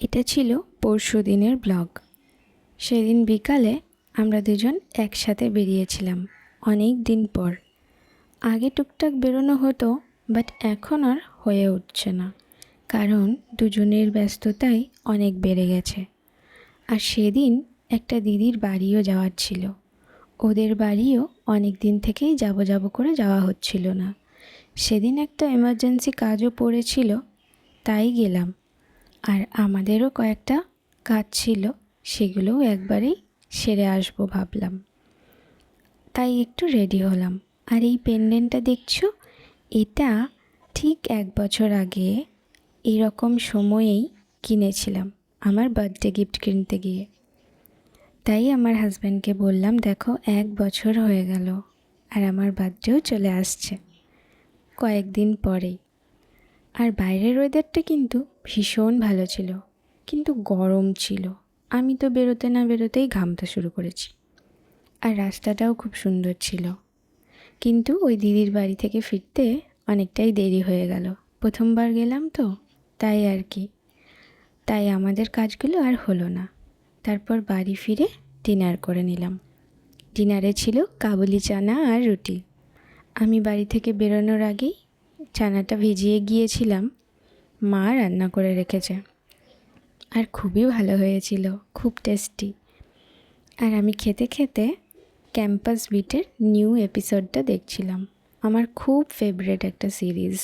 এটা ছিল পরশু দিনের ব্লগ। সেদিন বিকালে আমরা দুজন একসাথে বেরিয়েছিলাম অনেক দিন পর। আগে টুকটাক বেরোনো হতো, বাট এখন আর হয়ে উঠছে না, কারণ দুজনের ব্যস্ততাই অনেক বেড়ে গেছে। আর সেদিন একটা দিদির বাড়িও যাওয়ার ছিল। ওদের বাড়িও অনেক দিন থেকেই যাব করে যাওয়া হচ্ছিল না। সেদিন একটা এমার্জেন্সি কাজও পড়েছিল, তাই গেলাম। আর আমাদেরও কয়েকটা কাজ ছিল, সেগুলোও একবারেই সেরে আসবো ভাবলাম। তাই একটু রেডি হলাম। আর এই পেন্ডেন্টটা দেখছো, এটা ঠিক 1 বছর আগে এরকম সময়েই কিনেছিলাম আমার বার্থডে গিফট কিনতে গিয়ে। তাই আমার হাজব্যান্ডকে বললাম, দেখো 1 বছর হয়ে গেল আর আমার বার্থডেও চলে আসছে কয়েকদিন পরেই। আর বাইরের ওয়েদারটা কিন্তু ভীষণ ভালো ছিল, কিন্তু গরম ছিল। আমি তো বেরোতে না বেরোতেই ঘামতে শুরু করেছি। আর রাস্তাটাও খুব সুন্দর ছিল, কিন্তু ওই দিদির বাড়ি থেকে ফিরতে অনেকটাই দেরি হয়ে গেল। প্রথমবার গেলাম তো, তাই আর কি। তাই আমাদের কাজগুলো আর হলো না। তারপর বাড়ি ফিরে ডিনার করে নিলাম। ডিনারে ছিল কাবুলি চানা আর রুটি। আমি বাড়ি থেকে বেরোনোর আগেই চানাটা ভিজিয়ে গিয়েছিলাম, মা রান্না করে রেখেছে। আর খুবই ভালো হয়েছিল, খুব টেস্টি। আর আমি খেতে খেতে ক্যাম্পাস বিটের নিউ এপিসোডটা দেখছিলাম। আমার খুব ফেভারিট একটা সিরিজ,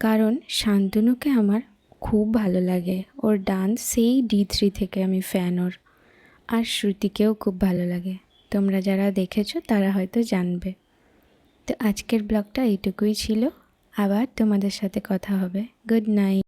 কারণ শান্তনুকে আমার খুব ভালো লাগে। ওর ডান্স সেই D3 থেকে আমি ফ্যান ওর। আর শ্রুতিকেও খুব ভালো লাগে। তোমরা যারা দেখেছো তারা হয়তো জানবে। তো আজকের ব্লগটা এইটুকুই ছিল। আবার তোমাদের সাথে কথা হবে। Good night.